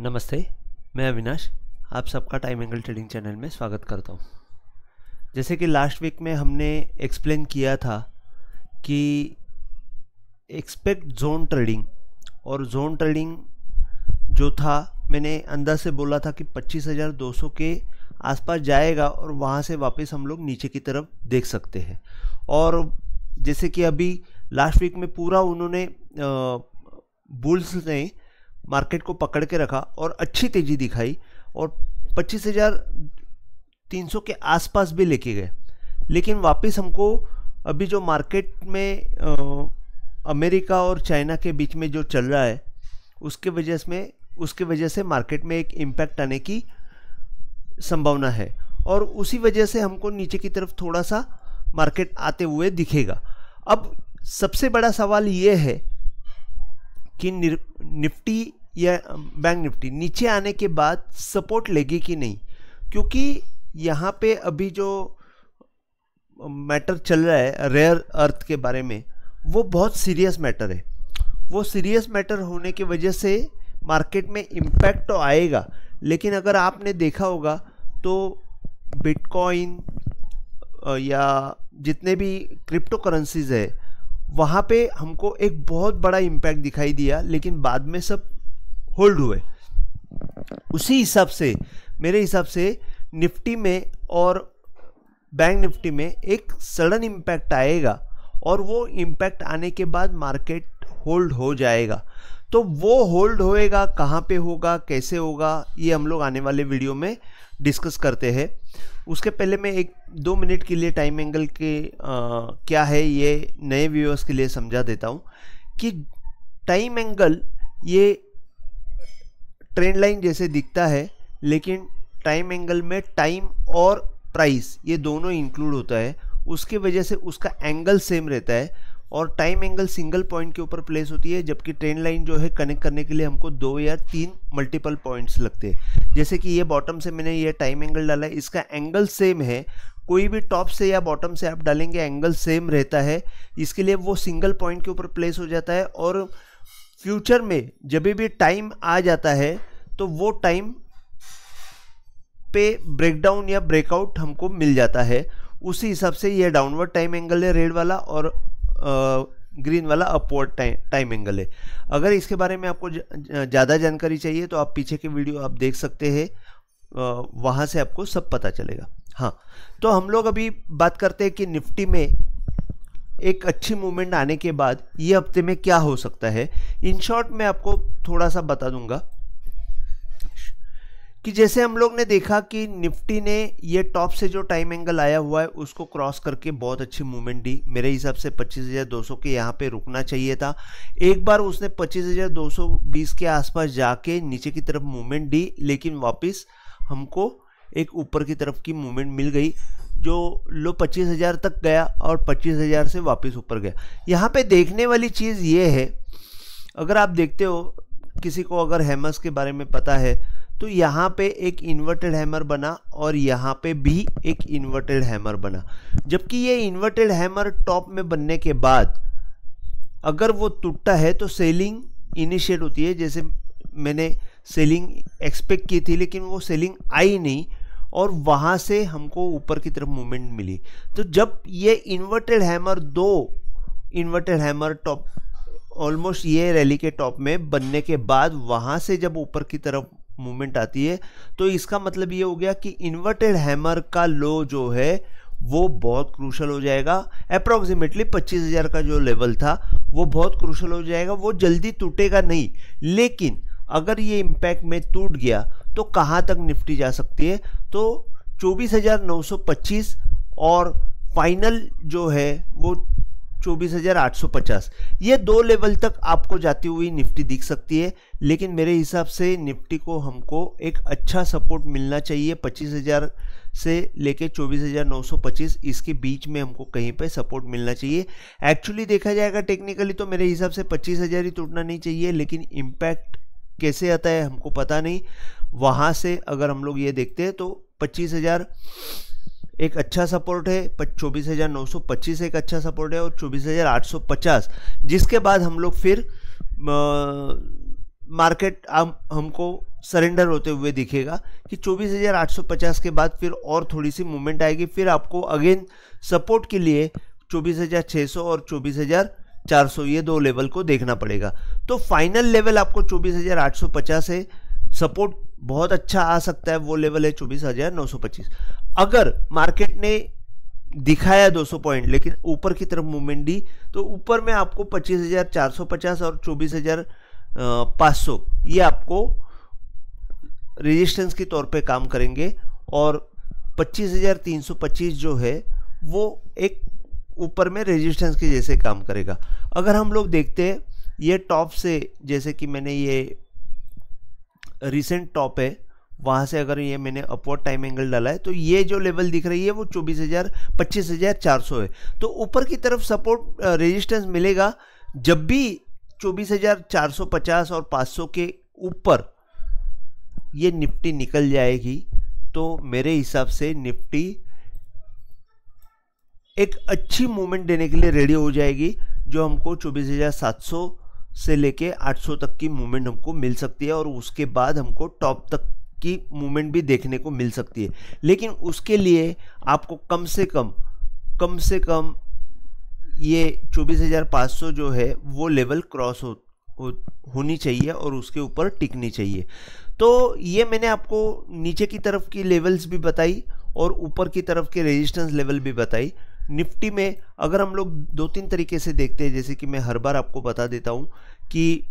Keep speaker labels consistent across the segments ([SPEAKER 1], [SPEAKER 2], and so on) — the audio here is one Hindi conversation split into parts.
[SPEAKER 1] नमस्ते, मैं अविनाश आप सबका टाइम एंगल ट्रेडिंग चैनल में स्वागत करता हूँ। जैसे कि लास्ट वीक में हमने एक्सप्लेन किया था कि एक्सपेक्ट जोन ट्रेडिंग, और जोन ट्रेडिंग जो था मैंने अंदर से बोला था कि 25,200 के आसपास जाएगा और वहाँ से वापस हम लोग नीचे की तरफ देख सकते हैं। और जैसे कि अभी लास्ट वीक में पूरा उन्होंने बुल्स ने मार्केट को पकड़ के रखा और अच्छी तेज़ी दिखाई और 25,300 के आसपास भी लेके गए। लेकिन वापस हमको अभी जो मार्केट में अमेरिका और चाइना के बीच में जो चल रहा है उसके वजह से मार्केट में एक इम्पैक्ट आने की संभावना है और उसी वजह से हमको नीचे की तरफ थोड़ा सा मार्केट आते हुए दिखेगा। अब सबसे बड़ा सवाल ये है कि निफ्टी या बैंक निफ्टी नीचे आने के बाद सपोर्ट लेगी कि नहीं, क्योंकि यहाँ पे अभी जो मैटर चल रहा है रेयर अर्थ के बारे में, वो बहुत सीरियस मैटर है। वो सीरियस मैटर होने की वजह से मार्केट में इम्पैक्ट तो आएगा, लेकिन अगर आपने देखा होगा तो बिटकॉइन या जितने भी क्रिप्टो करेंसीज है वहाँ पे हमको एक बहुत बड़ा इम्पैक्ट दिखाई दिया, लेकिन बाद में सब होल्ड हुए। उसी हिसाब से मेरे हिसाब से निफ्टी में और बैंक निफ्टी में एक सडन इम्पैक्ट आएगा और वो इम्पैक्ट आने के बाद मार्केट होल्ड हो जाएगा। तो वो होल्ड होएगा, कहाँ पे होगा, कैसे होगा, ये हम लोग आने वाले वीडियो में डिस्कस करते हैं। उसके पहले मैं 1-2 मिनट के लिए टाइम एंगल के क्या है ये नए व्यूअर्स के लिए समझा देता हूँ कि टाइम एंगल ये ट्रेंड लाइन जैसे दिखता है, लेकिन टाइम एंगल में टाइम और प्राइस ये दोनों इंक्लूड होता है। उसके वजह से उसका एंगल सेम रहता है और टाइम एंगल सिंगल पॉइंट के ऊपर प्लेस होती है, जबकि ट्रेंड लाइन जो है कनेक्ट करने के लिए हमको 2 या 3 मल्टीपल पॉइंट्स लगते हैं। जैसे कि ये बॉटम से मैंने ये टाइम एंगल डाला है, इसका एंगल सेम है। कोई भी टॉप से या बॉटम से आप डालेंगे एंगल सेम रहता है, इसके लिए वो सिंगल पॉइंट के ऊपर प्लेस हो जाता है। और फ्यूचर में जब भी टाइम आ जाता है तो वो टाइम पे ब्रेकडाउन या ब्रेकआउट हमको मिल जाता है। उसी हिसाब से ये डाउनवर्ड टाइम एंगल है रेड वाला और ग्रीन वाला अपवर्ड टाइम एंगल है। अगर इसके बारे में आपको ज़्यादा जानकारी चाहिए तो आप पीछे के वीडियो आप देख सकते हैं, वहाँ से आपको सब पता चलेगा। हाँ, तो हम लोग अभी बात करते हैं कि निफ्टी में एक अच्छी मूवमेंट आने के बाद ये हफ्ते में क्या हो सकता है। इन शॉर्ट मैं आपको थोड़ा सा बता दूंगा कि जैसे हम लोग ने देखा कि निफ्टी ने ये टॉप से जो टाइम एंगल आया हुआ है उसको क्रॉस करके बहुत अच्छी मूवमेंट दी। मेरे हिसाब से 25,200 के यहाँ पे रुकना चाहिए था। एक बार उसने 25,220 के आसपास जाके नीचे की तरफ मूवमेंट दी, लेकिन वापस हमको एक ऊपर की तरफ की मूवमेंट मिल गई जो लो 25,000 तक गया और 25,000 से वापस ऊपर गया। यहाँ पे देखने वाली चीज़ ये है, अगर आप देखते हो, किसी को अगर हैमर्स के बारे में पता है तो यहाँ पे एक इन्वर्टेड हैमर बना और यहाँ पे भी एक इन्वर्टेड हैमर बना। जबकि ये इन्वर्टेड हैमर टॉप में बनने के बाद अगर वो टूटता है तो सेलिंग इनिशिएट होती है। जैसे मैंने सेलिंग एक्सपेक्ट की थी, लेकिन वो सेलिंग आई नहीं और वहाँ से हमको ऊपर की तरफ मूवमेंट मिली। तो जब ये inverted hammer, 2 inverted hammer top almost ये रैली के टॉप में बनने के बाद वहाँ से जब ऊपर की तरफ मूवमेंट आती है तो इसका मतलब ये हो गया कि इन्वर्टेड हैमर का लो जो है वो बहुत क्रूशल हो जाएगा। अप्रॉक्सीमेटली 25,000 का जो लेवल था वो बहुत क्रूशल हो जाएगा। वो जल्दी टूटेगा नहीं, लेकिन अगर ये इम्पैक्ट में टूट गया तो कहाँ तक निफ्टी जा सकती है, तो 24,925 और फाइनल जो है वो 24,850, ये 2 लेवल तक आपको जाती हुई निफ्टी दिख सकती है। लेकिन मेरे हिसाब से निफ्टी को हमको एक अच्छा सपोर्ट मिलना चाहिए। 25,000 से लेके 24,925 इसके बीच में हमको कहीं पे सपोर्ट मिलना चाहिए। एक्चुअली देखा जाएगा टेक्निकली तो मेरे हिसाब से 25,000 ही टूटना नहीं चाहिए, लेकिन इम्पैक्ट कैसे आता है हमको पता नहीं। वहाँ से अगर हम लोग ये देखते हैं तो 25,000 एक अच्छा सपोर्ट है, 24,925 एक अच्छा सपोर्ट है और 24,850, जिसके बाद हम लोग फिर मार्केट हमको सरेंडर होते हुए दिखेगा कि 24,850 के बाद फिर और थोड़ी सी मूवमेंट आएगी, फिर आपको अगेन सपोर्ट के लिए 24,600 और 24,400 ये दो लेवल को देखना पड़ेगा। तो फाइनल लेवल आपको 24,850 है, सपोर्ट बहुत अच्छा आ सकता है, वो लेवल है 24,925। अगर मार्केट ने दिखाया 200 पॉइंट लेकिन ऊपर की तरफ मूवमेंट दी, तो ऊपर में आपको 25,450 और 24,500 ये आपको रेजिस्टेंस के तौर पे काम करेंगे, और 25,325 जो है वो एक ऊपर में रेजिस्टेंस के जैसे काम करेगा। अगर हम लोग देखते हैं ये टॉप से, जैसे कि मैंने ये रिसेंट टॉप है, वहाँ से अगर ये मैंने अपवर्ड टाइम एंगल डाला है, तो ये जो लेवल दिख रही है वो 25,400 है। तो ऊपर की तरफ सपोर्ट रेजिस्टेंस मिलेगा जब भी 24,450 और 500 के ऊपर ये निफ्टी निकल जाएगी, तो मेरे हिसाब से निफ्टी एक अच्छी मूवमेंट देने के लिए रेडी हो जाएगी, जो हमको 24,700 से लेके 800 तक की मूवमेंट हमको मिल सकती है, और उसके बाद हमको टॉप तक की मूवमेंट भी देखने को मिल सकती है। लेकिन उसके लिए आपको कम से कम ये 24,500 जो है वो लेवल क्रॉस होनी चाहिए और उसके ऊपर टिकनी चाहिए। तो ये मैंने आपको नीचे की तरफ की लेवल्स भी बताई और ऊपर की तरफ के रेजिस्टेंस लेवल भी बताई। निफ्टी में अगर हम लोग 2-3 तरीके से देखते हैं, जैसे कि मैं हर बार आपको बता देता हूं कि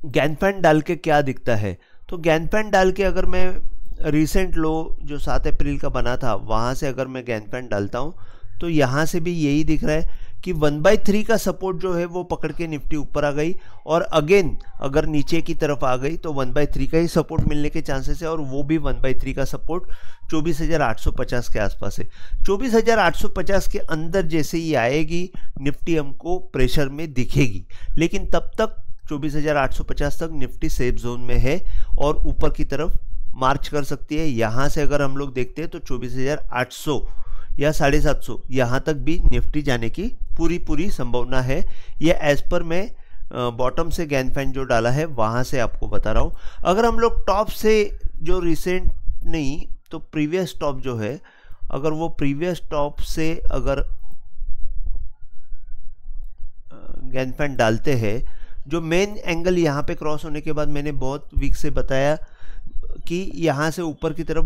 [SPEAKER 1] गैनफैन डाल के क्या दिखता है। तो गैनफैन डाल के अगर मैं रिसेंट लो जो 7 अप्रैल का बना था वहाँ से अगर मैं गैनफैन डालता हूँ, तो यहाँ से भी यही दिख रहा है कि 1/3 का सपोर्ट जो है वो पकड़ के निफ्टी ऊपर आ गई, और अगेन अगर नीचे की तरफ आ गई तो 1/3 का ही सपोर्ट मिलने के चांसेस है, और वो भी 1/3 का सपोर्ट 24,850 के आसपास है। 24,850 के अंदर जैसे ही आएगी निफ्टी हमको प्रेशर में दिखेगी, लेकिन तब तक 24,850 तक निफ्टी सेफ जोन में है और ऊपर की तरफ मार्च कर सकती है। यहाँ से अगर हम लोग देखते हैं तो 24,800 या 750 यहाँ तक भी निफ्टी जाने की पूरी संभावना है। ये एज पर मैं बॉटम से गैनफैन जो डाला है वहाँ से आपको बता रहा हूँ। अगर हम लोग टॉप से जो रिसेंट नहीं तो प्रीवियस टॉप जो है, अगर वो प्रीवियस टॉप से अगर गैनफैन डालते हैं, जो मेन एंगल यहाँ पे क्रॉस होने के बाद मैंने बहुत वीक से बताया कि यहाँ से ऊपर की तरफ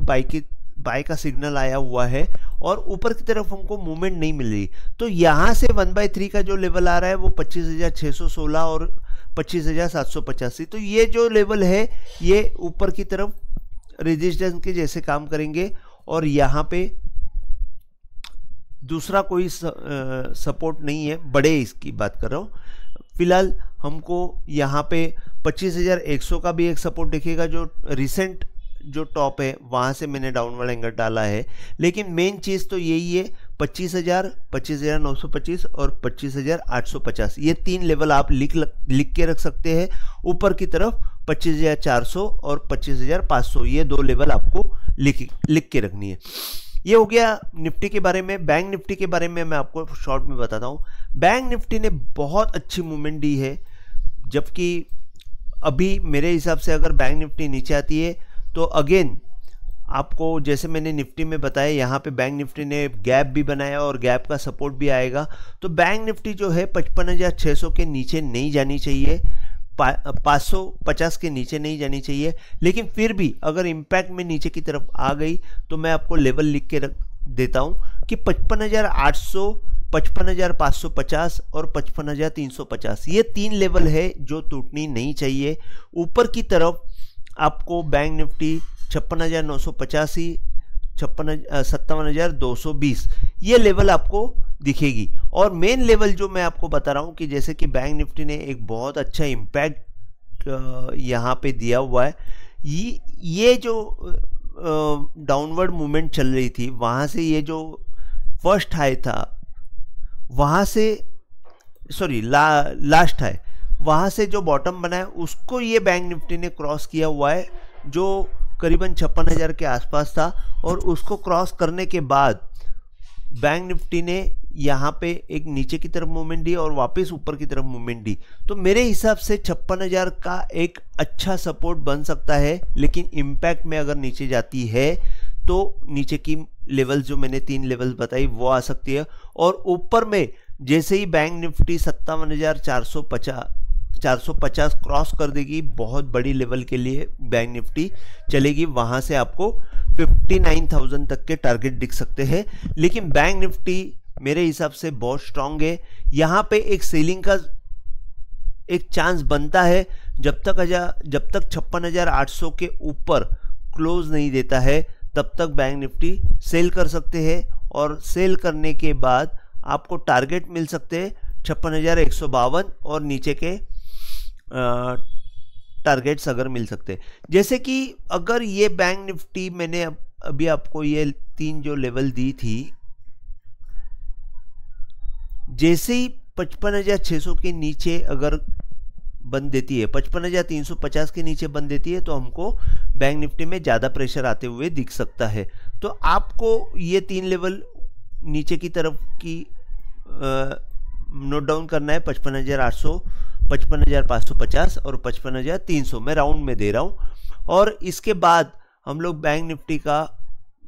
[SPEAKER 1] बाय का सिग्नल आया हुआ है और ऊपर की तरफ हमको मूवमेंट नहीं मिल रही, तो यहाँ से 1/3 का जो लेवल आ रहा है वो 25,616 और 25,785। तो ये जो लेवल है ये ऊपर की तरफ रेजिस्टेंस के जैसे काम करेंगे, और यहाँ पे दूसरा कोई सपोर्ट नहीं है, बड़े इसकी बात कर रहा हूँ। फिलहाल हमको यहाँ पे 25,100 का भी एक सपोर्ट दिखेगा, जो रिसेंट जो टॉप है वहाँ से मैंने डाउनवर्ड एंगल डाला है। लेकिन मेन चीज़ तो यही है 25,000, 25,925 और 25,850, ये 3 लेवल आप लिख के रख सकते हैं। ऊपर की तरफ 25,400 और 25,500, ये 2 लेवल आपको लिख के रखनी है। ये हो गया निफ्टी के बारे में। बैंक निफ्टी के बारे में मैं आपको शॉर्ट में बताता हूँ। बैंक निफ्टी ने बहुत अच्छी मूवमेंट दी है, जबकि अभी मेरे हिसाब से अगर बैंक निफ्टी नीचे आती है तो अगेन आपको जैसे मैंने निफ्टी में बताया, यहाँ पे बैंक निफ्टी ने गैप भी बनाया और गैप का सपोर्ट भी आएगा। तो बैंक निफ्टी जो है 55,600 के नीचे नहीं जानी चाहिए, 550 के नीचे नहीं जानी चाहिए। लेकिन फिर भी अगर इम्पैक्ट में नीचे की तरफ आ गई तो मैं आपको लेवल लिख के रख देता हूँ कि 55,800, 55,550 और 55,350, ये 3 लेवल है जो टूटनी नहीं चाहिए। ऊपर की तरफ आपको बैंक निफ्टी 56,985, 57,220 ये लेवल आपको दिखेगी। और मेन लेवल जो मैं आपको बता रहा हूँ कि जैसे कि बैंक निफ्टी ने एक बहुत अच्छा इम्पैक्ट यहाँ पे दिया हुआ है। ये जो डाउनवर्ड मूवमेंट चल रही थी, वहाँ से ये जो फर्स्ट हाई था वहाँ से लास्ट हाई, वहाँ से जो बॉटम बना है उसको ये बैंक निफ्टी ने क्रॉस किया हुआ है, जो करीबन 56,000 के आसपास था। और उसको क्रॉस करने के बाद बैंक निफ्टी ने यहाँ पे एक नीचे की तरफ मूवमेंट दी और वापस ऊपर की तरफ मूवमेंट दी, तो मेरे हिसाब से 56,000 का एक अच्छा सपोर्ट बन सकता है। लेकिन इम्पैक्ट में अगर नीचे जाती है तो नीचे की लेवल्स जो मैंने 3 लेवल्स बताई वो आ सकती है। और ऊपर में जैसे ही बैंक निफ्टी 57,450 क्रॉस कर देगी, बहुत बड़ी लेवल के लिए बैंक निफ्टी चलेगी, वहां से आपको 59,000 तक के टारगेट दिख सकते हैं। लेकिन बैंक निफ्टी मेरे हिसाब से बहुत स्ट्रांग है, यहाँ पे एक सेलिंग का एक चांस बनता है जब तक 56,800 के ऊपर क्लोज नहीं देता है, तब तक बैंक निफ्टी सेल कर सकते हैं। और सेल करने के बाद आपको टारगेट मिल सकते हैं 56,152 और नीचे के टारगेट्स अगर मिल सकते हैं, जैसे कि अगर ये बैंक निफ्टी मैंने अभी आपको ये 3 जो लेवल दी थी, जैसे ही 55,600 के नीचे अगर बंद देती है, 55,350 के नीचे बंद देती है, तो हमको बैंक निफ्टी में ज़्यादा प्रेशर आते हुए दिख सकता है। तो आपको ये 3 लेवल नीचे की तरफ की नोट डाउन करना है, 55,800, 55,550 और 55,300, मैं राउंड में दे रहा हूँ। और इसके बाद हम लोग बैंक निफ्टी का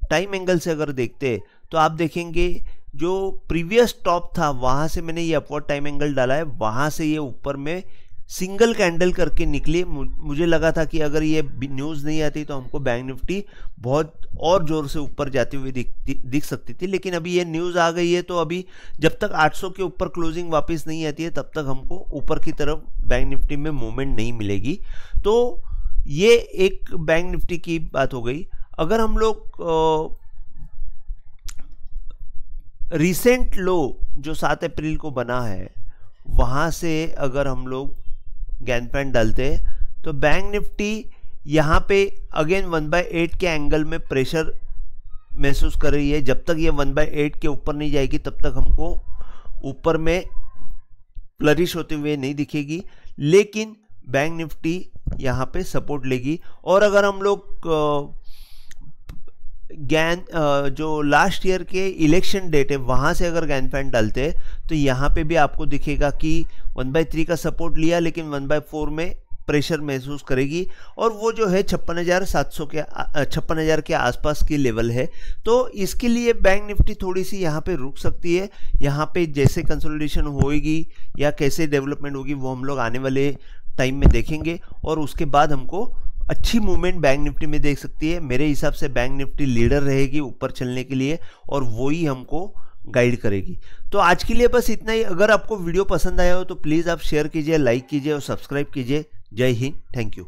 [SPEAKER 1] टाइम एंगल से अगर देखते हैं तो आप देखेंगे जो प्रीवियस टॉप था वहाँ से मैंने ये अपवर्ड टाइम एंगल डाला है, वहाँ से ये ऊपर में सिंगल कैंडल करके निकली। मुझे लगा था कि अगर ये न्यूज़ नहीं आती तो हमको बैंक निफ्टी बहुत और ज़ोर से ऊपर जाती हुई दिख सकती थी, लेकिन अभी ये न्यूज़ आ गई है, तो अभी जब तक 800 के ऊपर क्लोजिंग वापस नहीं आती है तब तक हमको ऊपर की तरफ बैंक निफ्टी में मूवमेंट नहीं मिलेगी। तो ये एक बैंक निफ्टी की बात हो गई। अगर हम लोग रिसेंट लो जो 7 अप्रैल को बना है वहाँ से अगर हम लोग गैन पैन डालते हैं तो बैंक निफ्टी यहाँ पे अगेन 1/8 के एंगल में प्रेशर महसूस कर रही है। जब तक ये 1/8 के ऊपर नहीं जाएगी तब तक हमको ऊपर में फ्लरिश होते हुए नहीं दिखेगी, लेकिन बैंक निफ्टी यहाँ पे सपोर्ट लेगी। और अगर हम लोग जो लास्ट ईयर के इलेक्शन डेट है वहाँ से अगर गैन पैन डालते हैं तो यहाँ पे भी आपको दिखेगा कि 1/3 का सपोर्ट लिया, लेकिन 1/4 में प्रेशर महसूस करेगी, और वो जो है 56,000 के आसपास की लेवल है। तो इसके लिए बैंक निफ्टी थोड़ी सी यहाँ पे रुक सकती है। यहाँ पे जैसे कंसोलिडेशन होएगी या कैसे डेवलपमेंट होगी वो हम लोग आने वाले टाइम में देखेंगे, और उसके बाद हमको अच्छी मूवमेंट बैंक निफ्टी में देख सकती है। मेरे हिसाब से बैंक निफ्टी लीडर रहेगी ऊपर चलने के लिए, और वो ही हमको गाइड करेगी। तो आज के लिए बस इतना ही। अगर आपको वीडियो पसंद आया हो तो प्लीज़ आप शेयर कीजिए, लाइक कीजिए और सब्सक्राइब कीजिए। जय हिंद, थैंक यू।